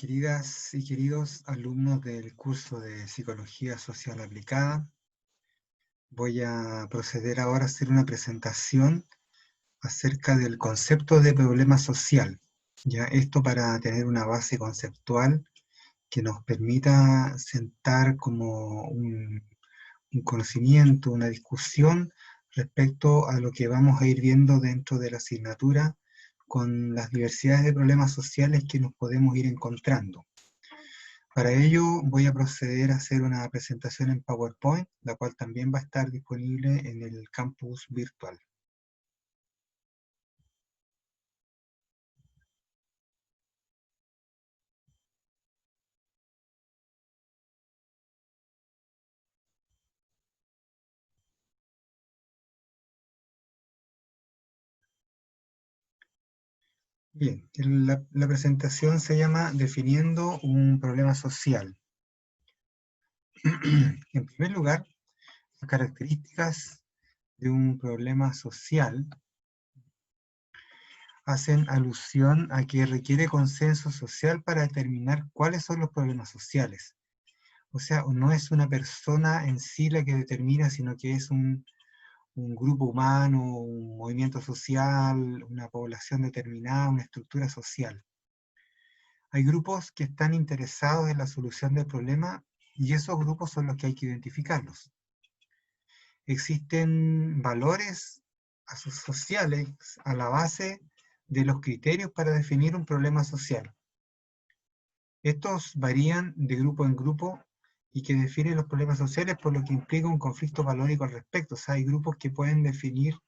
Queridas y queridos alumnos del curso de Psicología Social Aplicada, voy a proceder ahora a hacer una presentación acerca del concepto de problema social. Ya esto para tener una base conceptual que nos permita sentar como un conocimiento, una discusión respecto a lo que vamos a ir viendo dentro de la asignatura con las diversidades de problemas sociales que nos podemos ir encontrando. Para ello voy a proceder a hacer una presentación en PowerPoint, la cual también va a estar disponible en el campus virtual. Bien, la presentación se llama Definiendo un problema social. En primer lugar, las características de un problema social hacen alusión a que requiere consenso social para determinar cuáles son los problemas sociales. O sea, no es una persona en sí la que determina, sino que es un grupo humano, un movimiento social, una población determinada, una estructura social. Hay grupos que están interesados en la solución del problema y esos grupos son los que hay que identificarlos. Existen valores sociales a la base de los criterios para definir un problema social. Estos varían de grupo en grupo y que definen los problemas sociales, por lo que implica un conflicto valórico al respecto. O sea, hay grupos que pueden definir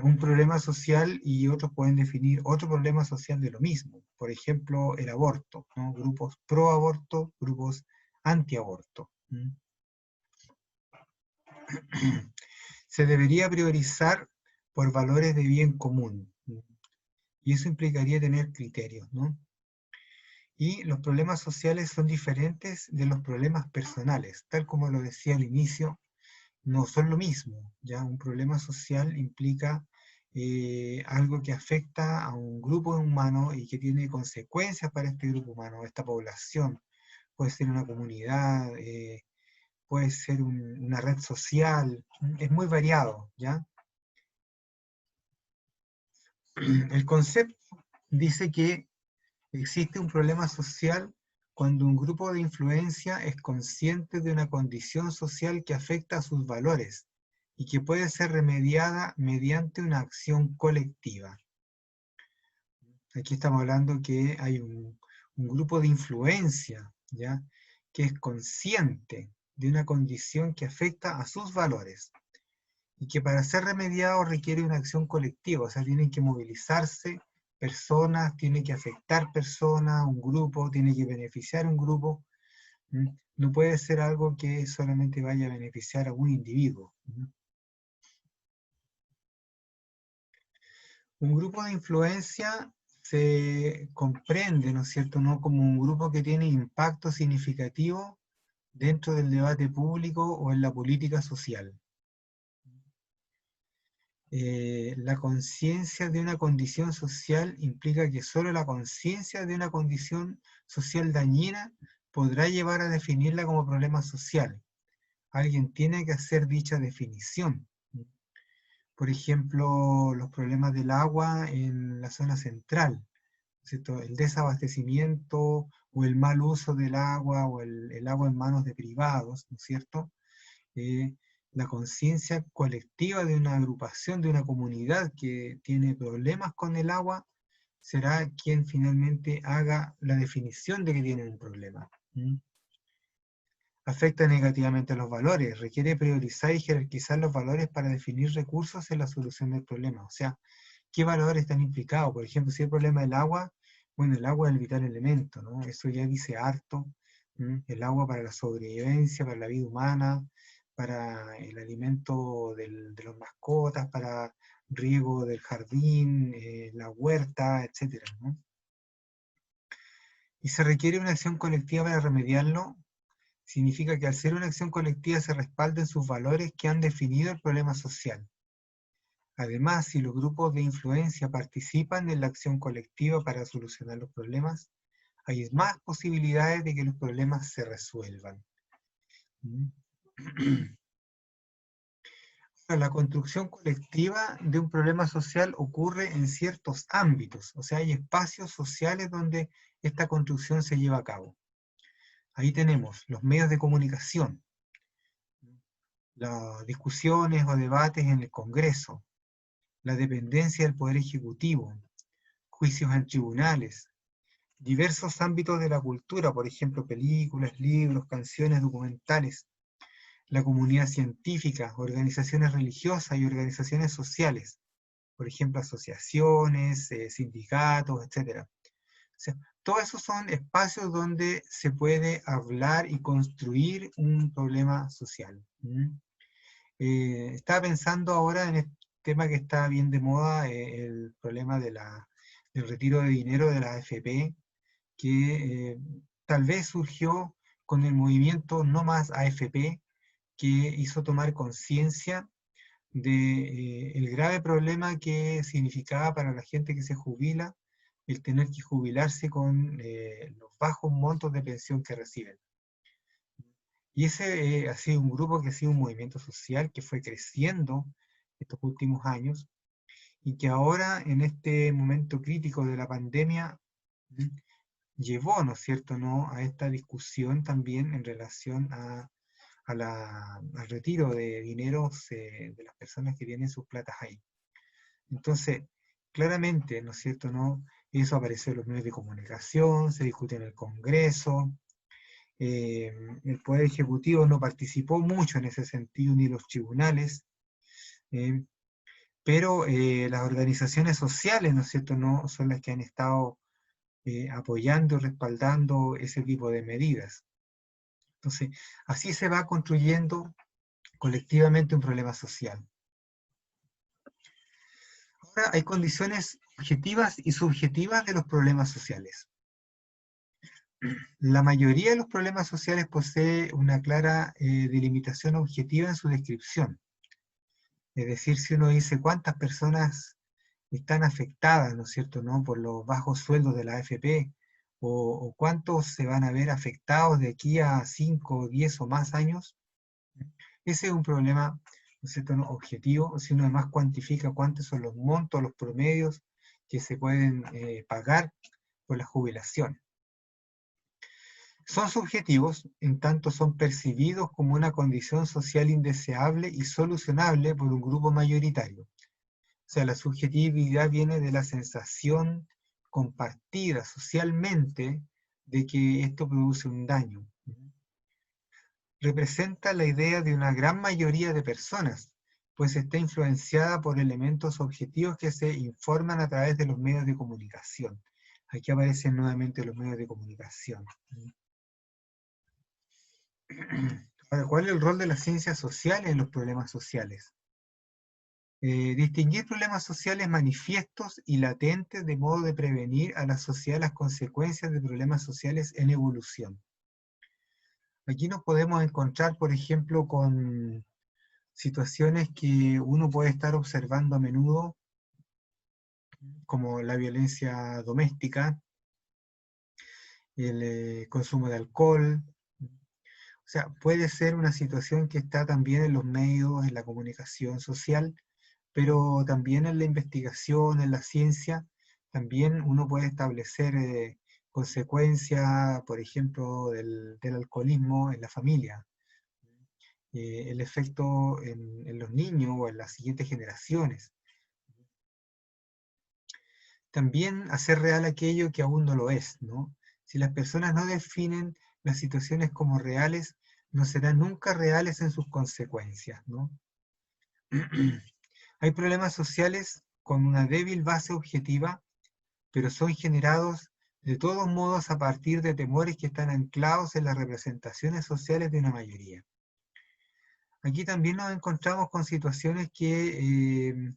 un problema social y otros pueden definir otro problema social de lo mismo. Por ejemplo, el aborto, ¿no? Grupos pro aborto, grupos anti-aborto. Se debería priorizar por valores de bien común. Y eso implicaría tener criterios, ¿no? Y los problemas sociales son diferentes de los problemas personales, tal como lo decía al inicio, no son lo mismo. Ya un problema social implica algo que afecta a un grupo humano y que tiene consecuencias para este grupo humano, esta población. Puede ser una comunidad, puede ser una red social, es muy variado, ¿ya? El concepto dice que existe un problema social cuando un grupo de influencia es consciente de una condición social que afecta a sus valores y que puede ser remediada mediante una acción colectiva. Aquí estamos hablando que hay un grupo de influencia, ¿ya? Que es consciente de una condición que afecta a sus valores y que para ser remediado requiere una acción colectiva, o sea, tienen que movilizarse personas, tiene que afectar personas, un grupo, tiene que beneficiar un grupo. No puede ser algo que solamente vaya a beneficiar a un individuo. Un grupo de influencia se comprende, ¿no es cierto?, ¿no?, como un grupo que tiene impacto significativo dentro del debate público o en la política social. La conciencia de una condición social implica que solo la conciencia de una condición social dañina podrá llevar a definirla como problema social. Alguien tiene que hacer dicha definición. Por ejemplo, los problemas del agua en la zona central, ¿cierto? El desabastecimiento o el mal uso del agua o el agua en manos de privados, ¿no es cierto? Eh, la conciencia colectiva de una agrupación, de una comunidad que tiene problemas con el agua, será quien finalmente haga la definición de que tiene un problema. Afecta negativamente a los valores, requiere priorizar y jerarquizar los valores para definir recursos en la solución del problema. O sea, ¿qué valores están implicados? Por ejemplo, si el problema del agua, bueno, el agua es el vital elemento, ¿no? Eso ya dice harto. El agua para la sobrevivencia, para la vida humana, para el alimento de las mascotas, para riego del jardín, la huerta, etcétera, ¿no? Y se requiere una acción colectiva para remediarlo. Significa que al ser una acción colectiva se respalden sus valores que han definido el problema social. Además, si los grupos de influencia participan en la acción colectiva para solucionar los problemas, hay más posibilidades de que los problemas se resuelvan. La construcción colectiva de un problema social ocurre en ciertos ámbitos, o sea, hay espacios sociales donde esta construcción se lleva a cabo. Ahí tenemos los medios de comunicación, las discusiones o debates en el Congreso, la dependencia del Poder Ejecutivo, juicios en tribunales, diversos ámbitos de la cultura, por ejemplo, películas, libros, canciones, documentales, la comunidad científica, organizaciones religiosas y organizaciones sociales, por ejemplo, asociaciones, sindicatos, etc. O sea, todos esos son espacios donde se puede hablar y construir un problema social. Estaba pensando ahora en este tema que está bien de moda, el problema del retiro de dinero de la AFP, que tal vez surgió con el movimiento No Más AFP, que hizo tomar conciencia de el grave problema que significaba para la gente que se jubila el tener que jubilarse con los bajos montos de pensión que reciben. Y ese ha sido un grupo que ha sido un movimiento social que fue creciendo estos últimos años y que ahora en este momento crítico de la pandemia llevó, ¿no es cierto?, ¿no?, a esta discusión también en relación al retiro de dineros de las personas que tienen sus platas ahí. Entonces, claramente, ¿no es cierto?, ¿no?, eso apareció en los medios de comunicación, se discute en el Congreso, el Poder Ejecutivo no participó mucho en ese sentido, ni los tribunales, pero las organizaciones sociales, ¿no es cierto?, no son las que han estado apoyando y respaldando ese tipo de medidas. Entonces, así se va construyendo colectivamente un problema social. Ahora, hay condiciones objetivas y subjetivas de los problemas sociales. La mayoría de los problemas sociales posee una clara delimitación objetiva en su descripción. Es decir, si uno dice cuántas personas están afectadas, ¿no es cierto?, ¿no?, por los bajos sueldos de la AFP, o cuántos se van a ver afectados de aquí a 5, 10 o más años, ese es un problema, ¿no es cierto?, ¿no?, objetivo. Si uno además cuantifica cuántos son los montos, los promedios que se pueden pagar por la jubilación. Son subjetivos en tanto son percibidos como una condición social indeseable y solucionable por un grupo mayoritario. O sea, la subjetividad viene de la sensación compartida socialmente de que esto produce un daño. Representa la idea de una gran mayoría de personas, pues está influenciada por elementos objetivos que se informan a través de los medios de comunicación. Aquí aparecen nuevamente los medios de comunicación. Ahora, ¿cuál es el rol de las ciencias sociales en los problemas sociales? Distinguir problemas sociales manifiestos y latentes de modo de prevenir a la sociedad las consecuencias de problemas sociales en evolución. Aquí nos podemos encontrar, por ejemplo, con situaciones que uno puede estar observando a menudo, como la violencia doméstica, el consumo de alcohol. O sea, puede ser una situación que está también en los medios, en la comunicación social, pero también en la investigación, en la ciencia, también uno puede establecer consecuencias, por ejemplo, del alcoholismo en la familia, el efecto en los niños o en las siguientes generaciones. También hacer real aquello que aún no lo es, ¿no? Si las personas no definen las situaciones como reales, no serán nunca reales en sus consecuencias, ¿no? Hay problemas sociales con una débil base objetiva, pero son generados de todos modos a partir de temores que están anclados en las representaciones sociales de una mayoría. Aquí también nos encontramos con situaciones que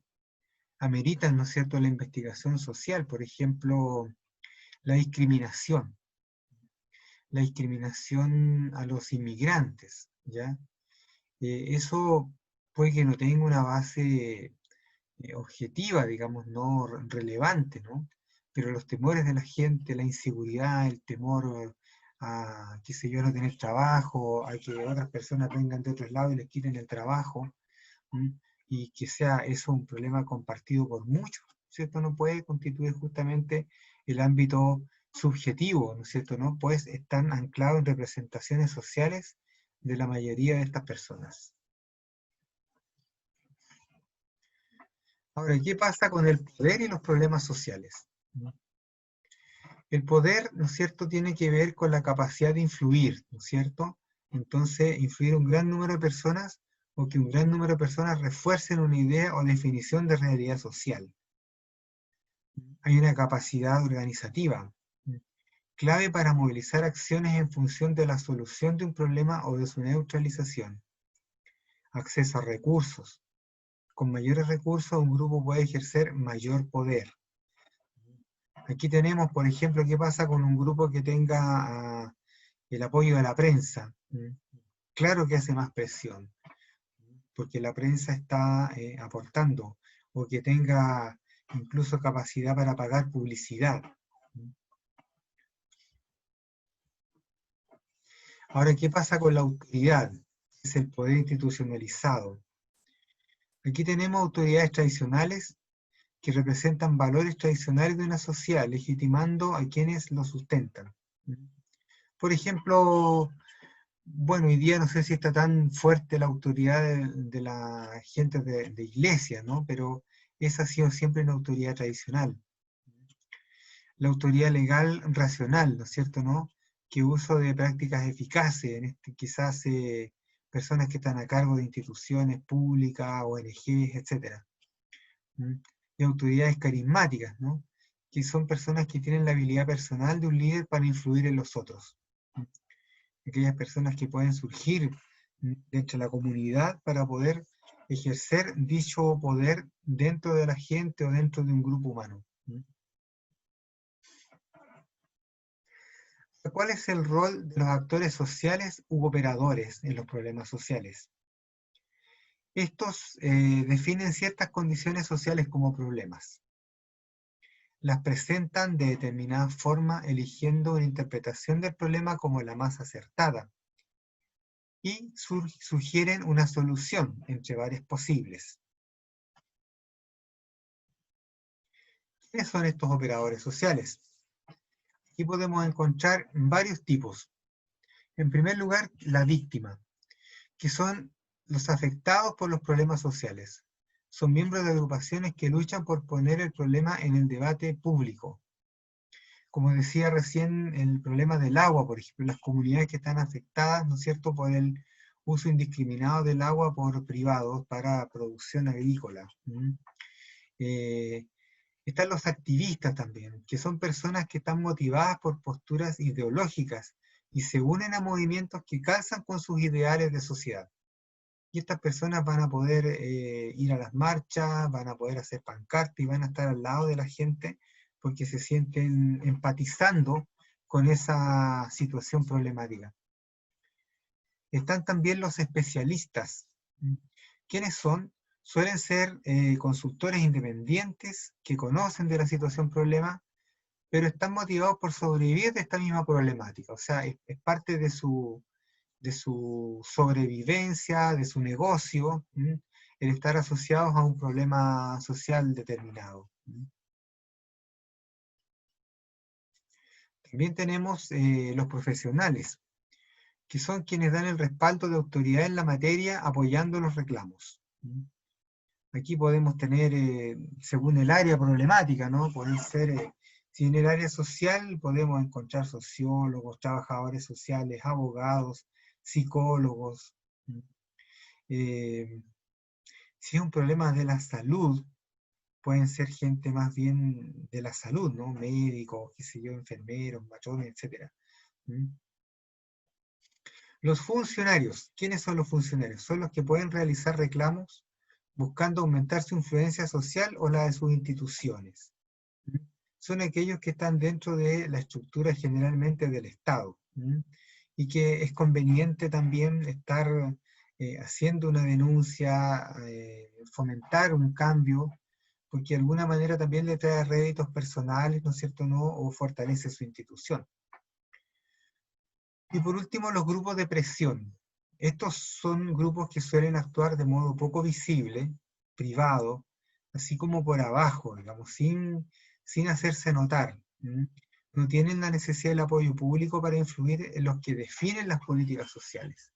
ameritan, ¿no es cierto?, la investigación social. Por ejemplo, la discriminación a los inmigrantes, ¿ya? Eso puede que no tenga una base objetiva, digamos, no relevante, ¿no? pero los temores de la gente, la inseguridad, el temor a, qué sé yo, no tener trabajo, a que otras personas vengan de otros lados y les quiten el trabajo, ¿m? Y que sea eso un problema compartido por muchos, ¿cierto? No puede constituir justamente el ámbito subjetivo, ¿no es cierto? No, pues están anclados en representaciones sociales de la mayoría de estas personas. Ahora, ¿qué pasa con el poder y los problemas sociales? El poder, ¿no es cierto?, tiene que ver con la capacidad de influir, ¿no es cierto? Entonces, influir un gran número de personas o que un gran número de personas refuercen una idea o definición de realidad social. Hay una capacidad organizativa, clave para movilizar acciones en función de la solución de un problema o de su neutralización. Acceso a recursos. Con mayores recursos, un grupo puede ejercer mayor poder. Aquí tenemos, por ejemplo, qué pasa con un grupo que tenga el apoyo de la prensa. Claro que hace más presión, porque la prensa está aportando, o que tenga incluso capacidad para pagar publicidad. Ahora, ¿qué pasa con la autoridad? Es el poder institucionalizado. Aquí tenemos autoridades tradicionales que representan valores tradicionales de una sociedad, legitimando a quienes lo sustentan. Por ejemplo, bueno, hoy día no sé si está tan fuerte la autoridad de la gente de iglesia, ¿no? Pero esa ha sido siempre una autoridad tradicional. La autoridad legal racional, ¿no es cierto, no? Que uso de prácticas eficaces, quizás personas que están a cargo de instituciones públicas, ONGs, etc. Y autoridades carismáticas, ¿no? Que son personas que tienen la habilidad personal de un líder para influir en los otros. Aquellas personas que pueden surgir dentro de la comunidad para poder ejercer dicho poder dentro de la gente o dentro de un grupo humano. ¿Cuál es el rol de los actores sociales u operadores en los problemas sociales? Estos definen ciertas condiciones sociales como problemas. Las presentan de determinada forma, eligiendo una interpretación del problema como la más acertada, y sugieren una solución entre varias posibles. ¿Quiénes son estos operadores sociales? Aquí podemos encontrar varios tipos. En primer lugar, la víctima, que son los afectados por los problemas sociales. Son miembros de agrupaciones que luchan por poner el problema en el debate público. Como decía recién, el problema del agua, por ejemplo, las comunidades que están afectadas, ¿no es cierto?, por el uso indiscriminado del agua por privados para producción agrícola. Están los activistas también, que son personas que están motivadas por posturas ideológicas y se unen a movimientos que calzan con sus ideales de sociedad. Y estas personas van a poder ir a las marchas, van a poder hacer pancartas y van a estar al lado de la gente porque se sienten empatizando con esa situación problemática. Están también los especialistas. ¿Quiénes son? Suelen ser consultores independientes que conocen de la situación problema, pero están motivados por sobrevivir de esta misma problemática. O sea, es parte de su sobrevivencia, de su negocio, el estar asociados a un problema social determinado. También tenemos los profesionales, que son quienes dan el respaldo de autoridad en la materia apoyando los reclamos. Aquí podemos tener, según el área problemática, ¿no? Pueden ser, si en el área social podemos encontrar sociólogos, trabajadores sociales, abogados, psicólogos. Si es un problema de la salud, pueden ser gente más bien de la salud, ¿no? Médicos, qué sé yo, enfermeros, matrones, etc. Los funcionarios, ¿quiénes son los funcionarios? Son los que pueden realizar reclamos buscando aumentar su influencia social o la de sus instituciones. Son aquellos que están dentro de la estructura generalmente del Estado, y que es conveniente también estar haciendo una denuncia, fomentar un cambio, porque de alguna manera también le trae réditos personales, ¿no es cierto?, ¿no? O fortalece su institución. Y por último, los grupos de presión. Estos son grupos que suelen actuar de modo poco visible, privado, así como por abajo, digamos, sin hacerse notar. No tienen la necesidad del apoyo público para influir en los que definen las políticas sociales.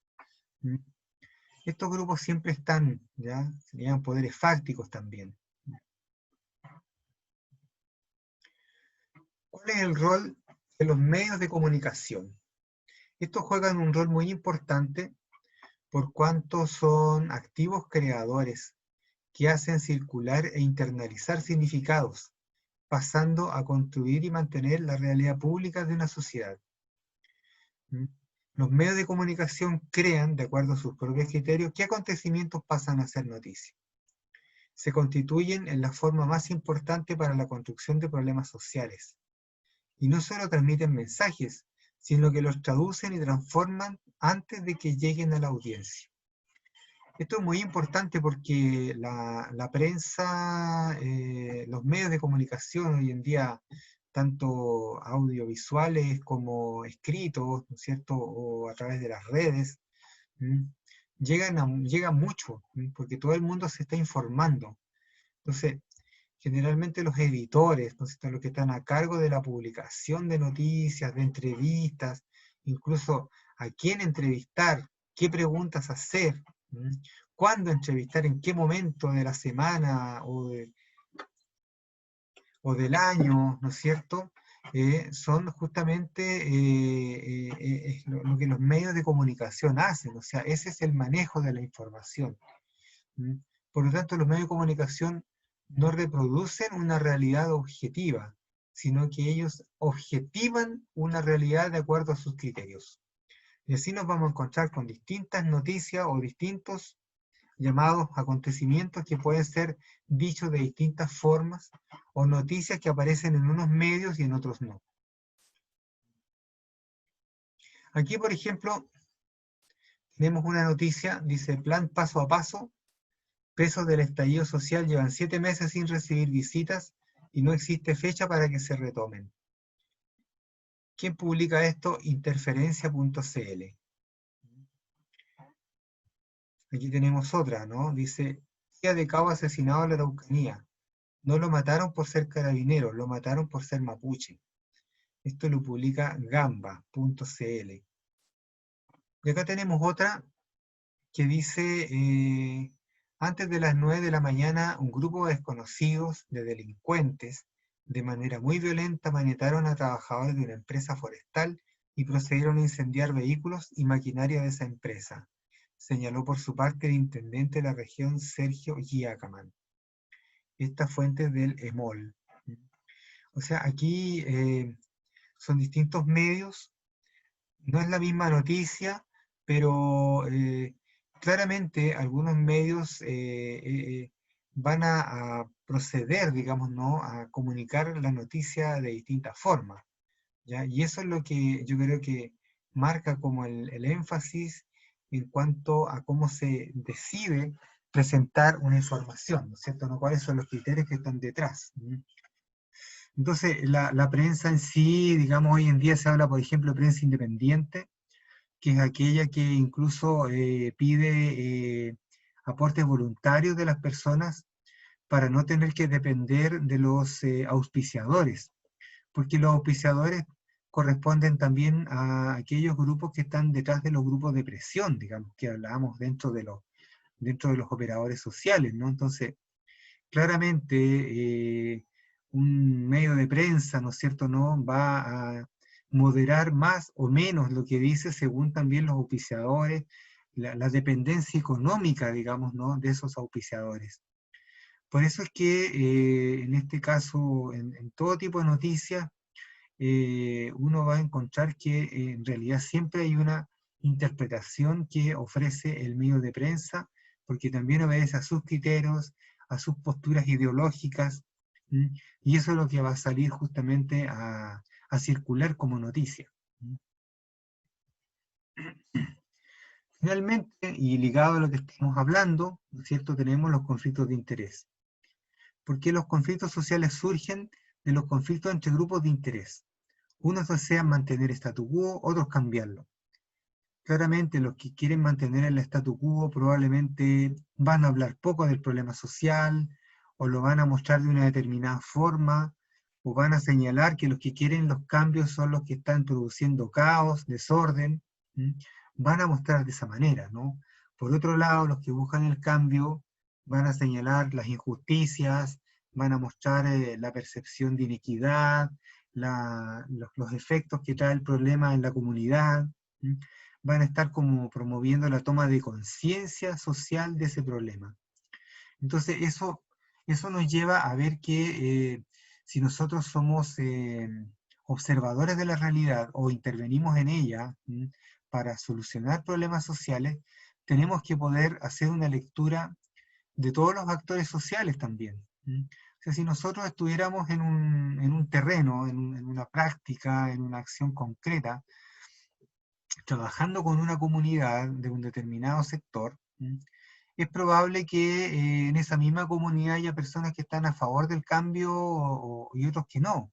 Estos grupos siempre están, ¿ya? Serían poderes fácticos también. ¿Cuál es el rol de los medios de comunicación? Estos juegan un rol muy importante por cuanto son activos creadores que hacen circular e internalizar significados, pasando a construir y mantener la realidad pública de una sociedad. Los medios de comunicación crean, de acuerdo a sus propios criterios, qué acontecimientos pasan a ser noticia. Se constituyen en la forma más importante para la construcción de problemas sociales. Y no solo transmiten mensajes, sino que los traducen y transforman antes de que lleguen a la audiencia. Esto es muy importante porque la prensa, los medios de comunicación hoy en día, tanto audiovisuales como escritos, ¿no es cierto?, o a través de las redes, llegan mucho, porque todo el mundo se está informando. Entonces, generalmente los editores, ¿no es cierto?, los que están a cargo de la publicación de noticias, de entrevistas, incluso a quién entrevistar, qué preguntas hacer, cuándo entrevistar, en qué momento de la semana o del año, ¿no es cierto? Son justamente lo que los medios de comunicación hacen, o sea, ese es el manejo de la información. Por lo tanto, los medios de comunicación no reproducen una realidad objetiva, sino que ellos objetivan una realidad de acuerdo a sus criterios. Y así nos vamos a encontrar con distintas noticias o distintos llamados acontecimientos que pueden ser dichos de distintas formas, o noticias que aparecen en unos medios y en otros no. Aquí, por ejemplo, tenemos una noticia, dice: plan paso a paso, presos del estallido social llevan 7 meses sin recibir visitas y no existe fecha para que se retomen. ¿Quién publica esto? Interferencia.cl. Aquí tenemos otra, ¿no? Dice: día de cabo asesinado en la Araucanía. No lo mataron por ser carabinero, lo mataron por ser mapuche. Esto lo publica gamba.cl. Y acá tenemos otra que dice: antes de las 9 de la mañana, un grupo de desconocidos, de delincuentes, de manera muy violenta, maniataron a trabajadores de una empresa forestal y procedieron a incendiar vehículos y maquinaria de esa empresa, señaló por su parte el intendente de la región, Sergio Giacaman. Esta fuente del EMOL. O sea, aquí son distintos medios, no es la misma noticia, pero claramente algunos medios van a proceder, digamos, ¿no?, a comunicar la noticia de distintas formas, ¿ya? Y eso es lo que yo creo que marca como el énfasis en cuanto a cómo se decide presentar una información, ¿no es cierto?, ¿no? ¿Cuáles son los criterios que están detrás? Entonces, la prensa en sí, digamos, hoy en día se habla, por ejemplo, de prensa independiente, que es aquella que incluso pide aportes voluntarios de las personas para no tener que depender de los auspiciadores, porque los auspiciadores corresponden también a aquellos grupos que están detrás de los grupos de presión, digamos, que hablábamos dentro de los operadores sociales, ¿no? Entonces, claramente un medio de prensa, ¿no es cierto?, no va a moderar más o menos lo que dice según también los auspiciadores, la dependencia económica, digamos, ¿no?, de esos auspiciadores. Por eso es que en este caso, en todo tipo de noticias, uno va a encontrar que en realidad siempre hay una interpretación que ofrece el medio de prensa, porque también obedece a sus criterios, a sus posturas ideológicas, y eso es lo que va a salir justamente a circular como noticia. Finalmente, y ligado a lo que estamos hablando, ¿no es cierto?, tenemos los conflictos de interés. Porque los conflictos sociales surgen de los conflictos entre grupos de interés. Unos desean mantener el statu quo, otros cambiarlo. Claramente los que quieren mantener el statu quo probablemente van a hablar poco del problema social, o lo van a mostrar de una determinada forma, o van a señalar que los que quieren los cambios son los que están produciendo caos, desorden. Van a mostrar de esa manera, ¿no? Por otro lado, los que buscan el cambio van a señalar las injusticias, van a mostrar la percepción de inequidad, los efectos que trae el problema en la comunidad. Van a estar como promoviendo la toma de conciencia social de ese problema. Entonces eso nos lleva a ver que si nosotros somos observadores de la realidad o intervenimos en ella para solucionar problemas sociales, tenemos que poder hacer una lectura de todos los actores sociales también. O sea, si nosotros estuviéramos en un terreno, en una práctica, en una acción concreta, trabajando con una comunidad de un determinado sector, es probable que en esa misma comunidad haya personas que están a favor del cambio y otros que no.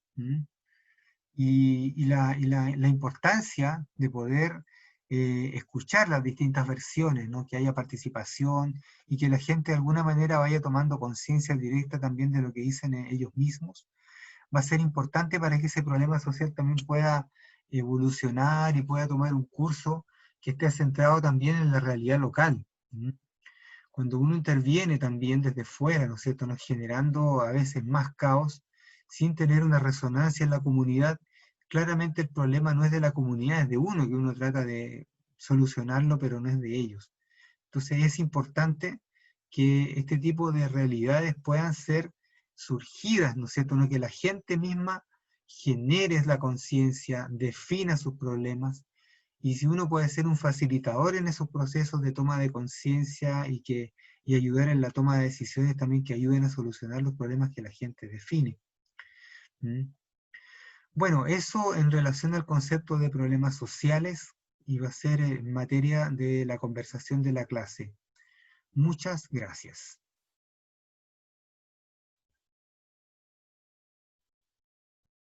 Y la importancia de poder escuchar las distintas versiones, ¿no? Que haya participación y que la gente de alguna manera vaya tomando conciencia directa también de lo que dicen ellos mismos, va a ser importante para que ese problema social también pueda evolucionar y pueda tomar un curso que esté centrado también en la realidad local. Cuando uno interviene también desde fuera, ¿no es cierto?, ¿no?, generando a veces más caos, sin tener una resonancia en la comunidad, claramente el problema no es de la comunidad, es de uno, que uno trata de solucionarlo, pero no es de ellos. Entonces es importante que este tipo de realidades puedan ser surgidas, ¿no es cierto?, ¿no?, que la gente misma genere la conciencia, defina sus problemas, y si uno puede ser un facilitador en esos procesos de toma de conciencia y ayudar en la toma de decisiones también que ayuden a solucionar los problemas que la gente define. Bueno, eso en relación al concepto de problemas sociales, y va a ser en materia de la conversación de la clase. Muchas gracias.